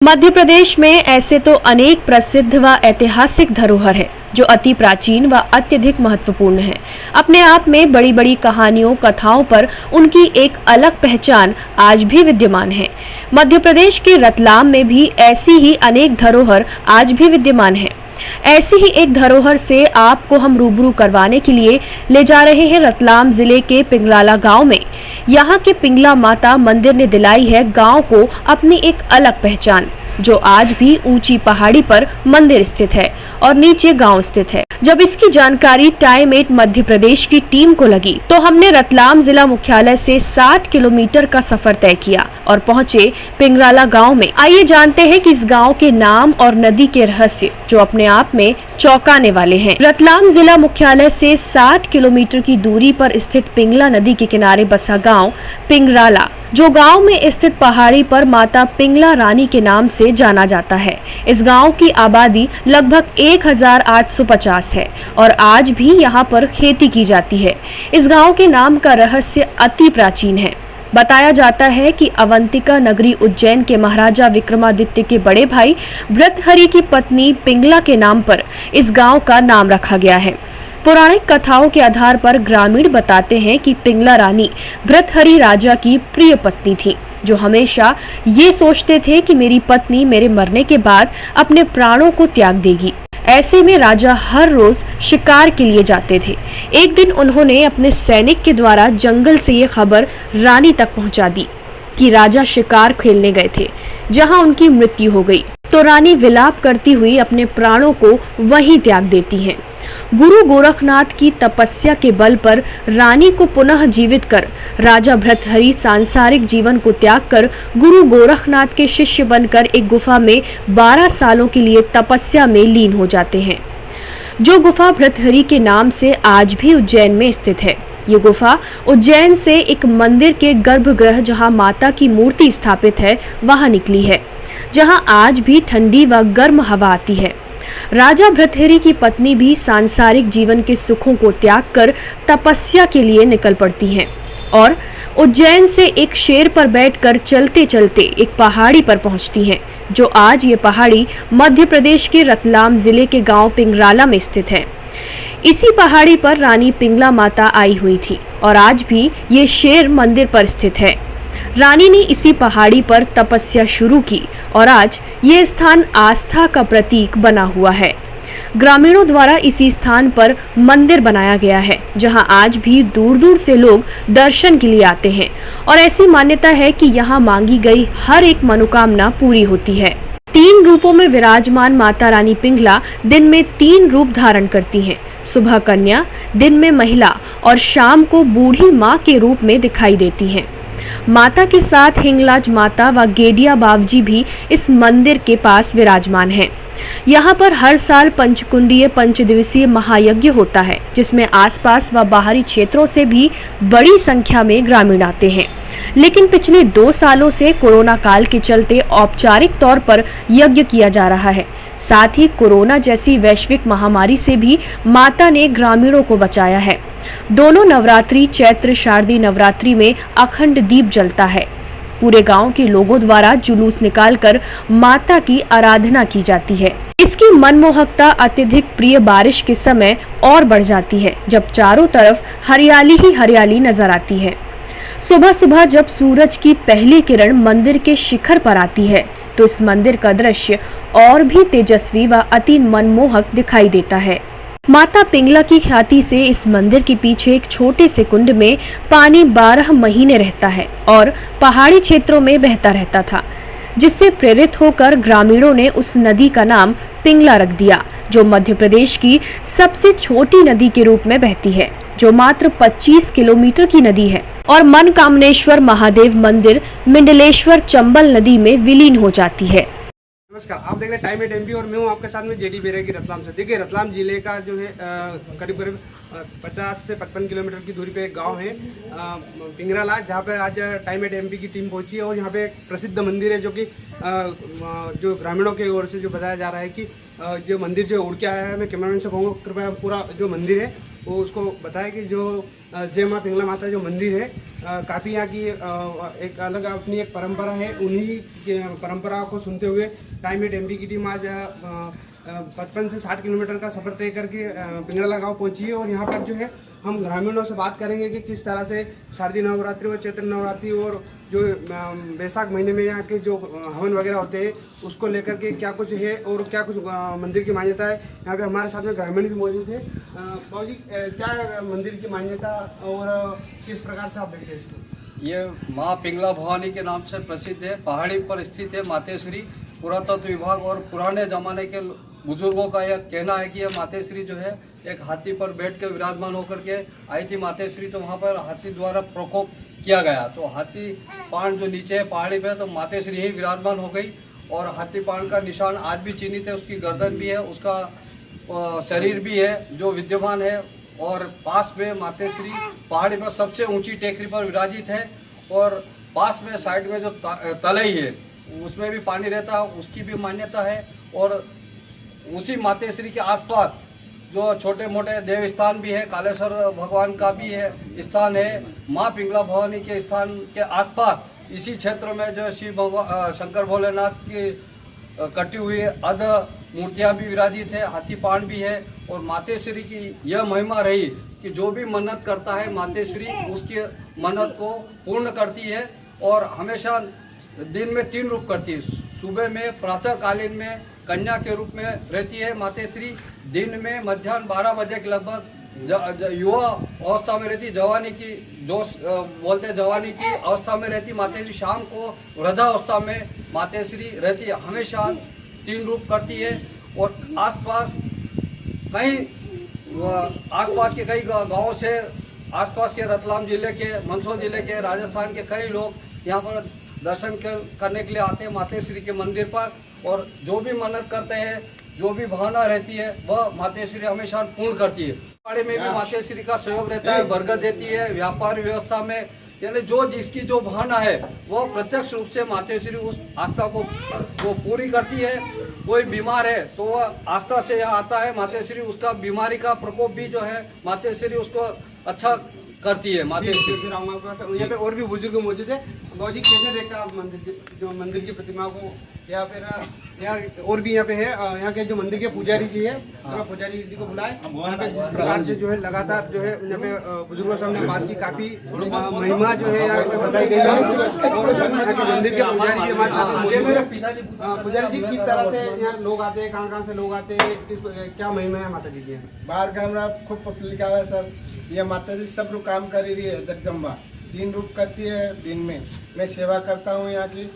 मध्य प्रदेश में ऐसे तो अनेक प्रसिद्ध व ऐतिहासिक धरोहर है जो अति प्राचीन व अत्यधिक महत्वपूर्ण है। अपने आप में बड़ी बड़ी कहानियों कथाओं पर उनकी एक अलग पहचान आज भी विद्यमान है। मध्य प्रदेश के रतलाम में भी ऐसी ही अनेक धरोहर आज भी विद्यमान है। ऐसी ही एक धरोहर से आपको हम रूबरू करवाने के लिए ले जा रहे हैं रतलाम जिले के पिंगराला गांव में। यहाँ के पिंगला माता मंदिर ने दिलाई है गांव को अपनी एक अलग पहचान, जो आज भी ऊंची पहाड़ी पर मंदिर स्थित है और नीचे गांव स्थित है। जब इसकी जानकारी टाइम 8 मध्य प्रदेश की टीम को लगी तो हमने रतलाम जिला मुख्यालय से 60 किलोमीटर का सफर तय किया और पहुंचे पिंगराला गांव में। आइए जानते हैं कि इस गांव के नाम और नदी के रहस्य जो अपने आप में चौंकाने वाले हैं। रतलाम जिला मुख्यालय से 60 किलोमीटर की दूरी पर स्थित पिंगला नदी के किनारे बसा गाँव पिंगराला, जो गांव में स्थित पहाड़ी पर माता पिंगला रानी के नाम से जाना जाता है। इस गांव की आबादी लगभग 1850 है और आज भी यहां पर खेती की जाती है। इस गांव के नाम का रहस्य अति प्राचीन है। बताया जाता है कि अवंतिका नगरी उज्जैन के महाराजा विक्रमादित्य के बड़े भाई भृतहरि की पत्नी पिंगला के नाम पर इस गांव का नाम रखा गया है। पौराणिक कथाओं के आधार पर ग्रामीण बताते हैं कि पिंगला रानी भृतहरि राजा की प्रिय पत्नी थी, जो हमेशा ये सोचते थे कि मेरी पत्नी मेरे मरने के बाद अपने प्राणों को त्याग देगी। ऐसे में राजा हर रोज शिकार के लिए जाते थे। एक दिन उन्होंने अपने सैनिक के द्वारा जंगल से ये खबर रानी तक पहुंचा दी कि राजा शिकार खेलने गए थे, जहां उनकी मृत्यु हो गई। तो रानी विलाप करती हुई अपने प्राणों को वहीं त्याग देती हैं। गुरु गोरखनाथ की तपस्या के बल पर रानी को पुनः जीवित कर राजा भृतहरि सांसारिक जीवन को त्याग कर गुरु गोरखनाथ के शिष्य बनकर एक गुफा में 12 सालों के लिए तपस्या में लीन हो जाते हैं, जो गुफा भृतहरि के नाम से आज भी उज्जैन में स्थित है। ये गुफा उज्जैन से एक मंदिर के गर्भगृह जहां माता की मूर्ति स्थापित है वहां निकली है, जहां आज भी ठंडी व गर्म हवा आती है। राजा भृतहरि की पत्नी भी सांसारिक जीवन के सुखों को त्याग कर तपस्या के लिए निकल पड़ती हैं और उज्जैन से एक शेर पर बैठकर चलते चलते एक पहाड़ी पर पहुंचती हैं, जो आज ये पहाड़ी मध्य प्रदेश के रतलाम जिले के गांव पिंगराला में स्थित है। इसी पहाड़ी पर रानी पिंगला माता आई हुई थी और आज भी ये शेर मंदिर पर स्थित है। रानी ने इसी पहाड़ी पर तपस्या शुरू की और आज ये स्थान आस्था का प्रतीक बना हुआ है। ग्रामीणों द्वारा इसी स्थान पर मंदिर बनाया गया है, जहां आज भी दूर दूर से लोग दर्शन के लिए आते हैं और ऐसी मान्यता है कि यहां मांगी गई हर एक मनोकामना पूरी होती है। 3 रूपों में विराजमान माता रानी पिंगला दिन में 3 रूप धारण करती हैं। सुबह कन्या, दिन में महिला और शाम को बूढ़ी माँ के रूप में दिखाई देती हैं। माता के साथ हिंगलाज माता व गेडिया बावजी भी इस मंदिर के पास विराजमान हैं। यहाँ पर हर साल पंचकुंडीय पंचदिवसीय महायज्ञ होता है, जिसमें आसपास व बाहरी क्षेत्रों से भी बड़ी संख्या में ग्रामीण आते हैं। लेकिन पिछले 2 सालों से कोरोना काल के चलते औपचारिक तौर पर यज्ञ किया जा रहा है। साथ ही कोरोना जैसी वैश्विक महामारी से भी माता ने ग्रामीणों को बचाया है। दोनों नवरात्रि चैत्र शारदीय नवरात्रि में अखंड दीप जलता है। पूरे गांव के लोगों द्वारा जुलूस निकालकर माता की आराधना की जाती है। इसकी मनमोहकता अत्यधिक प्रिय बारिश के समय और बढ़ जाती है, जब चारों तरफ हरियाली ही हरियाली नजर आती है। सुबह सुबह जब सूरज की पहली किरण मंदिर के शिखर पर आती है तो इस मंदिर का दृश्य और भी तेजस्वी व अति मनमोहक दिखाई देता है। माता पिंगला की ख्याति से इस मंदिर के पीछे एक छोटे से कुंड में पानी 12 महीने रहता है और पहाड़ी क्षेत्रों में बहता रहता था, जिससे प्रेरित होकर ग्रामीणों ने उस नदी का नाम पिंगला रख दिया, जो मध्य प्रदेश की सबसे छोटी नदी के रूप में बहती है, जो मात्र 25 किलोमीटर की नदी है और मनकामनेश्वर महादेव मंदिर मिंडलेश्वर चंबल नदी में विलीन हो जाती है। नमस्कार, आप देख रहे हैं टाइम 8 MP और मैं हूं आपके साथ में जेडी बेरे की रतलाम से। देखिए, रतलाम जिले का जो है करीब 50 से 55 किलोमीटर की दूरी पे एक गांव है पिंगराला, जहां पर आज टाइम 8 MP की टीम पहुंची है और यहां पे एक प्रसिद्ध मंदिर है, जो कि जो ग्रामीणों की ओर से जो बताया जा रहा है कि जो मंदिर जो उड़ के आया है। मैं कैमरामैन से कहूँगा कृपया पूरा जो मंदिर है वो उसको बताया कि जो जय माँ पिंगला माता जो मंदिर है काफ़ी यहाँ की एक अलग अपनी एक परंपरा है। उन्हीं के परंपरा को सुनते हुए टाइम एट एमपी की टीम आज 55 से 60 किलोमीटर का सफ़र तय करके पिंगला गांव पहुंची है। और यहाँ पर जो है हम ग्रामीणों से बात करेंगे कि किस तरह से शारदीय नवरात्रि और चैत्र नवरात्रि और जो बैसाख महीने में यहाँ के जो हवन वगैरह होते हैं उसको लेकर के क्या कुछ है और क्या कुछ मंदिर की मान्यता है। यहाँ पे हमारे साथ में ग्रामीण भी मौजूद है। बाबू जी, क्या मंदिर की मान्यता और किस प्रकार से आप देखते हैं इसको? ये माँ पिंगला भवानी के नाम से प्रसिद्ध है। पहाड़ी पर स्थित है मातेश्वरी। पुरातत्व विभाग और पुराने जमाने के बुजुर्गों का यह कहना है कि यह मातेश्वरी जो है एक हाथी पर बैठ कर विराजमान होकर के आई थी मातेश्वरी। तो वहाँ पर हाथी द्वारा प्रकोप किया गया, तो हाथी पान जो नीचे है पहाड़ी पे, तो मातेश्वरी ही विराजमान हो गई। और हाथी पान का निशान आज भी चिन्हित है। उसकी गर्दन भी है, उसका शरीर भी है जो विद्यमान है। और पास में मातेश्वरी पहाड़ी पर सबसे ऊंची टेकरी पर विराजित है। और पास में साइड में जो तलई है उसमें भी पानी रहता है, उसकी भी मान्यता है। और उसी मातेश्वरी के आसपास जो छोटे मोटे देव स्थान भी है, कालेश्वर भगवान का भी है स्थान है। माँ पिंगला भवानी के स्थान के आसपास इसी क्षेत्र में जो शिव भगवान शंकर भोलेनाथ की कटी हुई अध मूर्तियाँ भी विराजित है, हाथी पान भी है। और मातेश्वरी की यह महिमा रही कि जो भी मन्नत करता है मातेश्वरी उसकी मन्नत को पूर्ण करती है। और हमेशा दिन में 3 रूप करती है। सुबह में प्रातःकालीन में कन्या के रूप में रहती है मातेश्वरी। दिन में मध्याह्न 12 बजे के लगभग युवा अवस्था में रहती, जवानी की जो बोलते हैं जवानी की अवस्था में रहती मातेश्वरी। शाम को वृद्धावस्था में मातेश्वरी रहती है। हमेशा 3 रूप करती है। और आसपास के कई गाँव से, आसपास के रतलाम जिले के, मंदसौर जिले के, राजस्थान के कई लोग यहाँ पर दर्शन करने के लिए आते हैं मातेश्वरी के मंदिर पर। और जो भी मन्नत करते हैं, जो भी भावना रहती है वह मातेश्वरी हमेशा पूर्ण करती है। पहाड़ी में भी मातेश्वरी का सहयोग रहता है, बरगद देती है। व्यापार व्यवस्था में यानी जो जिसकी जो भावना है वह प्रत्यक्ष रूप से मातेश्वरी उस आस्था को वो पूरी करती है। कोई बीमार है तो वह आस्था से यहाँ आता है मातेश्वरी, उसका बीमारी का प्रकोप भी जो है मातेश्वरी उसको अच्छा करती है मातेश्वरी। यहाँ पे और भी बुजुर्ग मौजूद है। बाबू जी, कैसे देखते हैं आप मंदिर की प्रतिमा को, या फिर यहाँ और भी यहाँ पे है यहाँ के जो मंदिर के पुजारी जी है, पुजारी जी को बुलाए। यहाँ पे जिस प्रकार से जो है लगातार जो है यहाँ पे बुजुर्गों से हमने बात की, काफी महिमा जो है यहाँ पे बताई गई है। और यहाँ के मंदिर के पुजारी जी हमारे साथ मौजूद है। पुजारी जी, किस तरह से यहाँ लोग आते हैं, कहाँ से लोग आते हैं, क्या महिमा है माता जी की? बाहर का खूब पब्लिक आवे सर। ये माता जी सब लोग काम कर रही है जगदम्बा। 3 रूप करती है दिन में। मैं सेवा करता हूँ यहाँ की।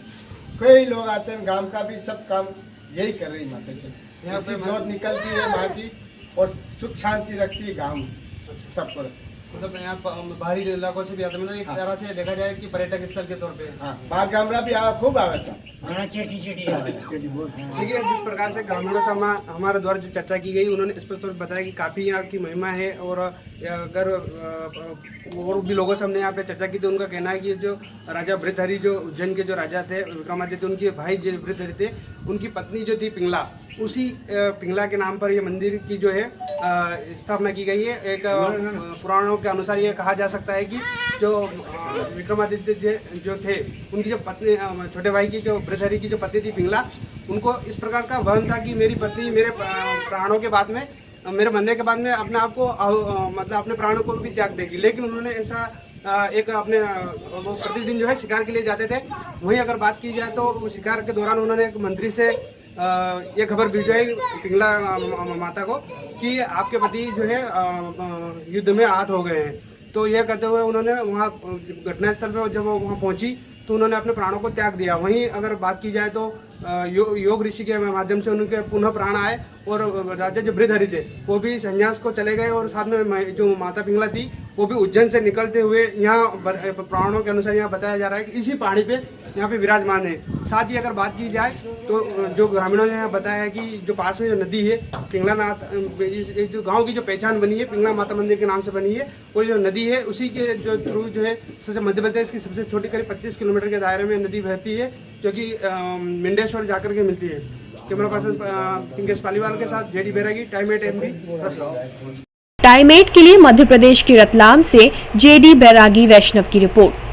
कई लोग आते हैं, गांव का भी सब काम यही कर रही माता जी। यहाँ पे जोत निकलती है माँ की और सुख शांति रखती है गांव सब पर। मतलब यहाँ बाहरी इलाकों से भी आते हैं, मतलब एक तरह से देखा जाए कि पर्यटक स्थल के तौर पे। हाँ, बाहर गामरा भी आवा, खूब आवे सर। देखिए, जिस प्रकार से ग्रामीणों से हमारे द्वारा जो चर्चा की गई, उन्होंने इस पर बताया कि काफ़ी यहाँ की महिमा है। और अगर और भी लोगों से हमने यहाँ पे चर्चा की तो उनका कहना है कि जो राजा वृद्धहरि जो उज्जैन के जो राजा थे विक्रमादित्य, उनके भाई जो वृद्धहरि थे, उनकी पत्नी जो थी पिंगला, उसी पिंगला के नाम पर ये मंदिर की जो है स्थापना की गई है। एक पुराणों के अनुसार ये कहा जा सकता है कि जो विक्रमादित्य जो थे, उनकी जो पत्नी, छोटे भाई की जो वृद्धहरि की जो पत्नी थी पिंगला, उनको इस प्रकार का वहन था कि मेरी पत्नी मेरे प्राणों के बाद में, मेरे मरने के बाद में अपने आप को मतलब अपने प्राणों को भी त्याग देगी। लेकिन उन्होंने ऐसा एक अपने वो प्रतिदिन जो है शिकार के लिए जाते थे। वहीं अगर बात की जाए तो शिकार के दौरान उन्होंने एक मंत्री से ये खबर भिजवाई पिंगला माता को कि आपके पति जो है युद्ध में आहत हो गए हैं। तो यह करते हुए उन्होंने वहाँ घटनास्थल पर जब वो वहाँ पहुँची तो उन्होंने अपने प्राणों को त्याग दिया। वहीं अगर बात की जाए तो योग ऋषि के माध्यम से उनके पुनः प्राण आए और राजा जो वृद्धहरि थे वो भी संन्यास को चले गए। और साथ में जो माता पिंगला थी वो भी उज्जैन से निकलते हुए यहाँ पुराणों के अनुसार यहाँ बताया जा रहा है कि इसी पहाड़ी पे यहाँ पे विराजमान है। साथ ही अगर बात की जाए तो जो ग्रामीणों ने यहाँ बताया है कि जो पास में जो नदी है पिंगला नाथ, जो गाँव की जो पहचान बनी है पिंगला माता मंदिर के नाम से बनी है, वो जो नदी है उसी के जो थ्रू जो है सबसे मध्य प्रदेश की सबसे छोटी करीब 25 किलोमीटर के दायरे में नदी बहती है, जो कि मिंडेश्वर जाकर के मिलती है। कैमरा पर्सन पिंकेश पालीवाल के साथ जेडी बैरागी, टाइम 8 MB। टाइम 8 के लिए मध्य प्रदेश के रतलाम से जेडी बैरागी वैष्णव की रिपोर्ट।